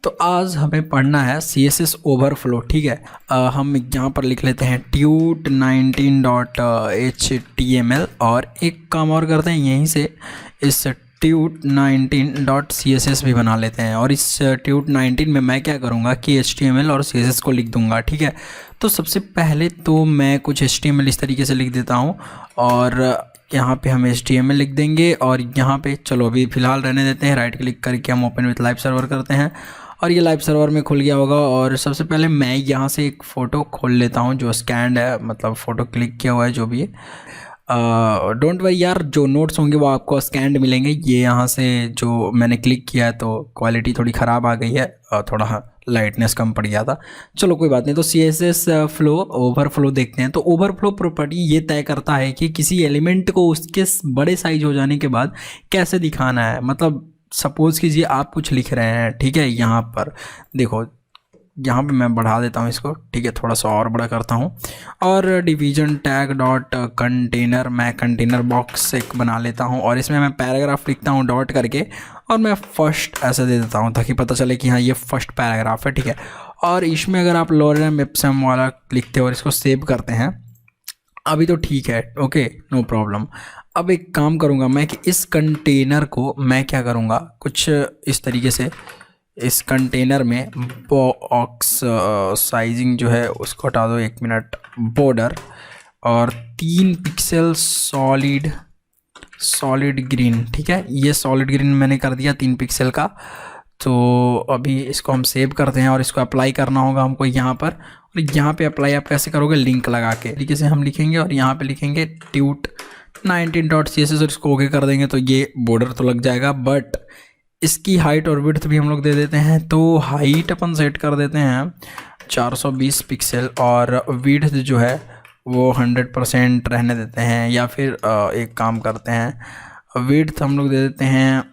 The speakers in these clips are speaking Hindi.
तो आज हमें पढ़ना है CSS ओवरफ्लो। ठीक है, हम यहाँ पर लिख लेते हैं tut19.html और एक काम और करते हैं, यहीं से इस tut19.css भी बना लेते हैं। और इस tut19 में मैं क्या करूँगा कि HTML और CSS को लिख दूँगा। ठीक है, तो सबसे पहले तो मैं कुछ HTML इस तरीके से लिख देता हूँ और यहाँ पे हम HTML लिख देंगे और यहाँ पे चलो अभी फ़िलहाल रहने देते हैं। राइट क्लिक करके हम ओपन विथ लाइव सर्वर करते हैं और ये लाइव सर्वर में खुल गया होगा। और सबसे पहले मैं यहाँ से एक फ़ोटो खोल लेता हूँ जो स्कैंड है, मतलब फ़ोटो क्लिक किया हुआ है जो भी है। डोंट वरी यार, जो नोट्स होंगे वो आपको स्कैंड मिलेंगे। ये यहाँ से जो मैंने क्लिक किया है तो क्वालिटी थोड़ी ख़राब आ गई है, थोड़ा लाइटनेस कम पड़ गया था। चलो कोई बात नहीं। तो CSS फ्लो ओवरफ्लो देखते हैं। तो ओवरफ्लो प्रॉपर्टी ये तय करता है कि किसी एलिमेंट को उसके बड़े साइज हो जाने के बाद कैसे दिखाना है। मतलब सपोज़ कीजिए आप कुछ लिख रहे हैं, ठीक है, यहाँ पर देखो, यहाँ पे मैं बढ़ा देता हूँ इसको, ठीक है, थोड़ा सा और बड़ा करता हूँ। और डिवीजन टैग डॉट कंटेनर, मैं कंटेनर बॉक्स एक बना लेता हूँ और इसमें मैं पैराग्राफ लिखता हूँ डॉट करके और मैं फर्स्ट ऐसे दे देता हूँ ताकि पता चले कि हाँ ये फर्स्ट पैराग्राफ है। ठीक है, और इसमें अगर आप लोरेम इप्सम वाला लिखते हो और इसको सेव करते हैं अभी तो ठीक है, ओके, नो प्रॉब्लम। अब एक काम करूँगा मैं कि इस कंटेनर को मैं क्या करूँगा, कुछ इस तरीके से इस कंटेनर में बॉक्स साइजिंग जो है उसको हटा दो, 1 मिनट, बॉर्डर और 3 पिक्सल सॉलिड ग्रीन। ठीक है, ये सॉलिड ग्रीन मैंने कर दिया 3 पिक्सल का। तो अभी इसको हम सेव करते हैं और इसको अप्लाई करना होगा हमको यहाँ पर। और यहाँ पे अप्लाई आप कैसे करोगे, लिंक लगा के तरीके से हम लिखेंगे और यहाँ पे लिखेंगे tut19.css और इसको ओके कर देंगे तो ये बॉर्डर तो लग जाएगा। बट इसकी हाइट और विड्थ भी हम लोग दे देते हैं। तो हाइट अपन सेट कर देते हैं 420 पिक्सल और विड्थ जो है वो 100% रहने देते हैं। या फिर एक काम करते हैं, विड्थ हम लोग दे देते हैं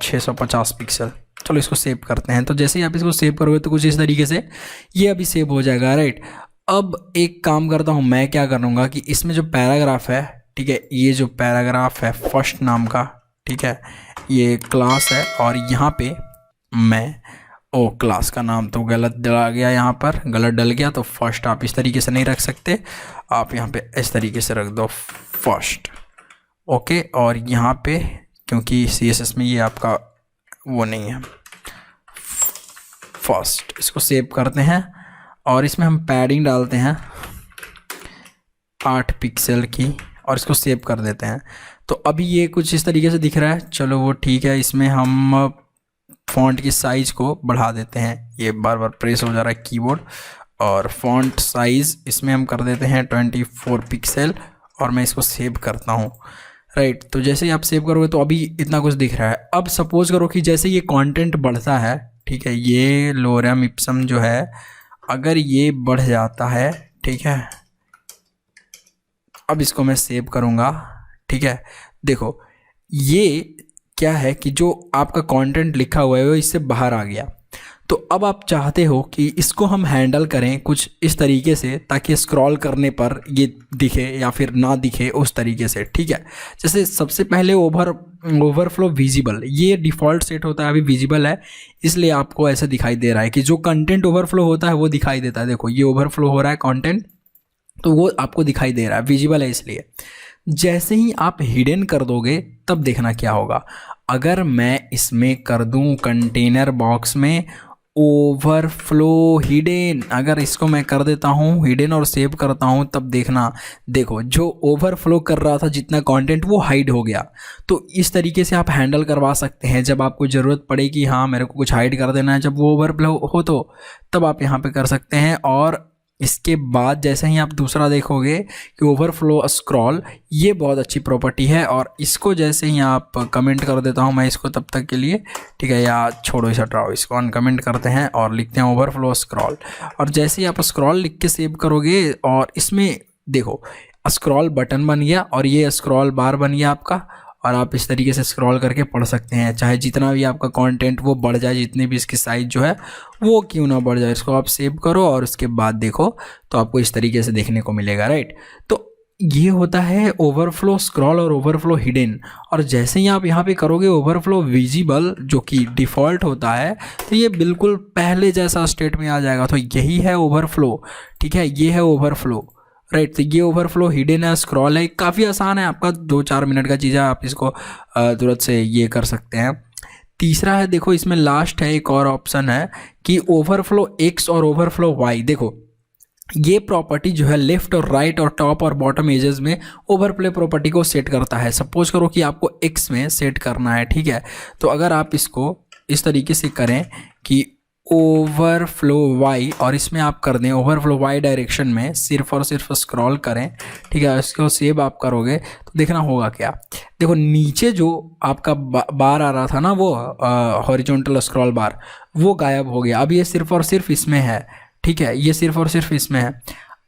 650 पिक्सल। चलो इसको सेव करते हैं। तो जैसे ही आप इसको सेव करोगे तो कुछ इस तरीके से ये अभी सेव हो जाएगा। राइट, अब एक काम करता हूँ, मैं क्या करूँगा कि इसमें जो पैराग्राफ है, ठीक है, ये जो पैराग्राफ है फर्स्ट नाम का, ठीक है, ये क्लास है और यहाँ पे मैं क्लास का नाम तो गलत डला गया, यहाँ पर गलत डल गया। तो फर्स्ट आप इस तरीके से नहीं रख सकते, आप यहाँ पे इस तरीके से रख दो फर्स्ट, ओके। और यहाँ पे क्योंकि CSS में ये आपका वो नहीं है फर्स्ट, इसको सेव करते हैं और इसमें हम पैडिंग डालते हैं 8 पिक्सल की और इसको सेव कर देते हैं। तो अभी ये कुछ इस तरीके से दिख रहा है। चलो वो ठीक है, इसमें हम फ़ॉन्ट की साइज़ को बढ़ा देते हैं। ये बार बार प्रेस हो जा रहा है कीबोर्ड। और फ़ॉन्ट साइज़ इसमें हम कर देते हैं 24 पिक्सल और मैं इसको सेव करता हूँ। राइट, तो जैसे ही आप सेव करोगे तो अभी इतना कुछ दिख रहा है। अब सपोज़ करो कि जैसे ये कंटेंट बढ़ता है, ठीक है, ये लोरेम इप्सम जो है अगर ये बढ़ जाता है, ठीक है, अब इसको मैं सेव करूँगा। ठीक है, देखो ये क्या है कि जो आपका कंटेंट लिखा हुआ है वो इससे बाहर आ गया। तो अब आप चाहते हो कि इसको हम हैंडल करें कुछ इस तरीके से ताकि स्क्रॉल करने पर ये दिखे या फिर ना दिखे उस तरीके से। ठीक है, जैसे सबसे पहले ओवरफ्लो विजिबल, ये डिफ़ॉल्ट सेट होता है, अभी विजिबल है इसलिए आपको ऐसा दिखाई दे रहा है कि जो कंटेंट ओवरफ्लो होता है वो दिखाई देता है। देखो ये ओवरफ्लो हो रहा है कंटेंट, तो वो आपको दिखाई दे रहा है, विजिबल है इसलिए। जैसे ही आप हिडन कर दोगे तब देखना क्या होगा। अगर मैं इसमें कर दूं कंटेनर बॉक्स में ओवरफ्लो हिडन, अगर इसको मैं कर देता हूं हिडन और सेव करता हूं तब देखना, देखो जो ओवरफ्लो कर रहा था जितना कंटेंट वो हाइड हो गया। तो इस तरीके से आप हैंडल करवा सकते हैं। जब आपको ज़रूरत पड़े कि हाँ मेरे को कुछ हाइड कर देना है जब वो ओवरफ्लो हो तो तब आप यहाँ पे कर सकते हैं। और इसके बाद जैसे ही आप दूसरा देखोगे कि ओवरफ्लो स्क्रॉल, ये बहुत अच्छी प्रॉपर्टी है और इसको जैसे ही आप कमेंट कर देता हूँ मैं इसको तब तक के लिए, ठीक है, या छोड़ो इसे हटाओ, इसको अनकमेंट करते हैं और लिखते हैं ओवरफ्लो स्क्रॉल। और जैसे ही आप स्क्रॉल लिख के सेव करोगे और इसमें देखो स्क्रॉल बटन बन गया और ये स्क्रॉल बार बन गया आपका और आप इस तरीके से स्क्रॉल करके पढ़ सकते हैं। चाहे जितना भी आपका कंटेंट वो बढ़ जाए, जितनी भी इसकी साइज़ जो है वो क्यों ना बढ़ जाए, इसको आप सेव करो और उसके बाद देखो तो आपको इस तरीके से देखने को मिलेगा। राइट, तो ये होता है ओवरफ्लो स्क्रॉल और ओवरफ्लो हिडन। और जैसे ही आप यहाँ पे करोगे ओवरफ्लो विजिबल जो कि डिफ़ॉल्ट होता है, तो ये बिल्कुल पहले जैसा स्टेट में आ जाएगा। तो यही है ओवरफ्लो, ठीक है, ये है ओवरफ्लो, राइट। तो ये ओवरफ्लो हिडन है, स्क्रॉल है, काफ़ी आसान है, आपका 2-4 मिनट का चीज़ है, आप इसको तुरंत से ये कर सकते हैं। तीसरा है, देखो इसमें लास्ट है एक और ऑप्शन है कि ओवरफ्लो एक्स और ओवरफ्लो वाई। देखो ये प्रॉपर्टी जो है लेफ्ट और राइट और टॉप और बॉटम एजेस में ओवरप्ले प्रॉपर्टी को सेट करता है। सपोज करो कि आपको एक्स में सेट करना है, ठीक है, तो अगर आप इसको इस तरीके से करें कि ओवरफ्लो वाई, और इसमें आप कर दें ओवरफ्लो वाई डायरेक्शन में, सिर्फ और सिर्फ स्क्रॉल करें, ठीक है, इसको सेव आप करोगे तो देखना होगा क्या। देखो नीचे जो आपका बार आ रहा था ना, वो हॉरिजॉन्टल स्क्रॉल बार, वो गायब हो गया। अब ये सिर्फ और सिर्फ इसमें है, ठीक है, ये सिर्फ और सिर्फ इसमें है।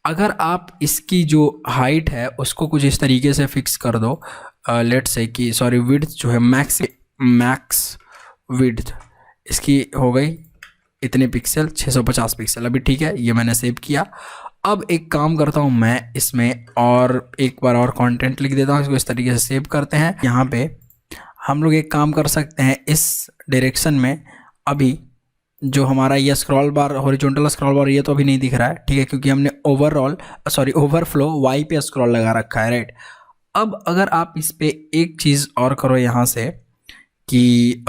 अगर आप इसकी जो हाइट है उसको कुछ इस तरीके से फिक्स कर दो, लेट्स से कि सॉरी विड्थ जो है मैक्स विड्थ इसकी हो गई इतने पिक्सल, 650 पिक्सल। अभी ठीक है, ये मैंने सेव किया। अब एक काम करता हूँ मैं इसमें और एक बार और कंटेंट लिख देता हूँ, इसको इस तरीके से सेव करते हैं। यहाँ पे हम लोग एक काम कर सकते हैं, इस डायरेक्शन में अभी जो हमारा ये स्क्रॉल बार हॉरिजॉन्टल स्क्रॉल बार ये तो अभी नहीं दिख रहा है, ठीक है, क्योंकि हमने ओवरफ्लो वाई पे स्क्रॉल लगा रखा है, राइट। अब अगर आप इस पे एक चीज़ और करो यहाँ से कि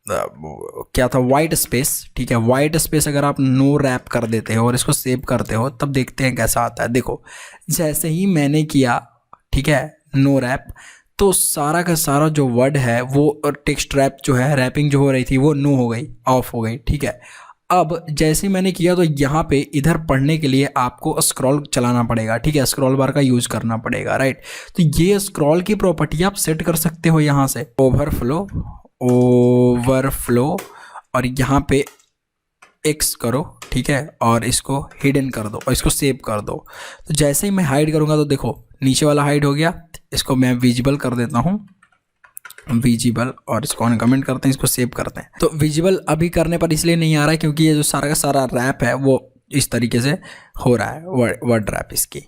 क्या था, वाइट स्पेस, ठीक है, वाइट स्पेस अगर आप नो रैप कर देते हो और इसको सेव करते हो, तब देखते हैं कैसा आता है। देखो जैसे ही मैंने किया, ठीक है, नो रैप, तो सारा का सारा जो वर्ड है वो टेक्स्ट रैप जो है, रैपिंग जो हो रही थी वो नो हो गई, ऑफ हो गई, ठीक है। अब जैसे मैंने किया तो यहाँ पे इधर पढ़ने के लिए आपको स्क्रॉल चलाना पड़ेगा, ठीक है, स्क्रॉल बार का यूज करना पड़ेगा, राइट। तो ये स्क्रॉल की प्रॉपर्टी आप सेट कर सकते हो यहाँ से, ओवरफ्लो और यहाँ पे एक्स करो, ठीक है, और इसको हिडन कर दो और इसको सेव कर दो। तो जैसे ही मैं हाइड करूँगा तो देखो नीचे वाला हाइड हो गया। इसको मैं विजिबल कर देता हूँ, विजिबल, और इसको कमेंट करते हैं, इसको सेव करते हैं। तो विजिबल अभी करने पर इसलिए नहीं आ रहा है क्योंकि ये जो सारा का सारा रैप है वो इस तरीके से हो रहा है, वर्ड रैप इसकी,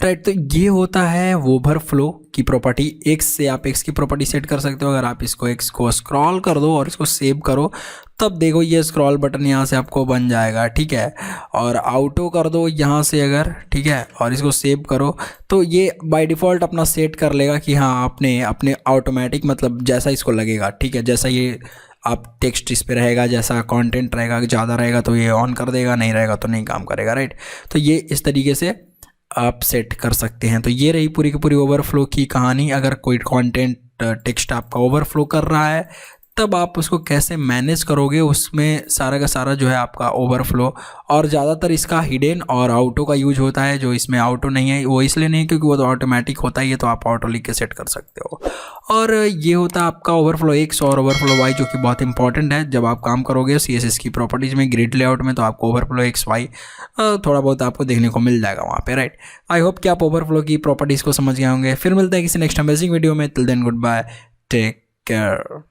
राइट। तो ये होता है ओवरफ्लो की प्रॉपर्टी। एक्स से आप एक्स की प्रॉपर्टी सेट कर सकते हो। अगर आप इसको एक्स को स्क्रॉल कर दो और इसको सेव करो, तब देखो ये स्क्रॉल बटन यहाँ से आपको बन जाएगा, ठीक है। और ऑटो कर दो यहाँ से अगर, ठीक है, और इसको सेव करो, तो ये बाय डिफ़ॉल्ट अपना सेट कर लेगा कि हाँ अपने ऑटोमेटिक, मतलब जैसा इसको लगेगा, ठीक है, जैसा ये आप टेक्स्ट इस पे रहेगा, जैसा कंटेंट रहेगा, ज़्यादा रहेगा तो ये ऑन कर देगा, नहीं रहेगा तो नहीं काम करेगा, राइट। तो ये इस तरीके से आप सेट कर सकते हैं। तो ये रही पूरी की पूरी ओवरफ्लो की कहानी। अगर कोई कंटेंट टेक्स्ट आपका ओवरफ्लो कर रहा है तब आप उसको कैसे मैनेज करोगे, उसमें सारा का सारा जो है आपका ओवरफ्लो, और ज़्यादातर इसका हिडन और ऑटो का यूज होता है। जो इसमें ऑटो नहीं है वो इसलिए नहीं क्योंकि वो तो ऑटोमेटिक होता ही है, तो आप ऑटो लिख के सेट कर सकते हो। और ये होता है आपका ओवरफ्लो एक्स और ओवरफ्लो वाई, जो कि बहुत इंपॉर्टेंट है जब आप काम करोगे CSS की प्रॉपर्टीज़ में, ग्रिड लेआउट में, तो आपको ओवरफ्लो एक्स वाई थोड़ा बहुत आपको देखने को मिल जाएगा वहाँ पे, राइट। आई होप कि आप ओवरफ्लो की प्रॉपर्टीज़ को समझ गए होंगे। फिर मिलते हैं किसी नेक्स्ट अमेजिंग वीडियो में। Till then goodbye, take care.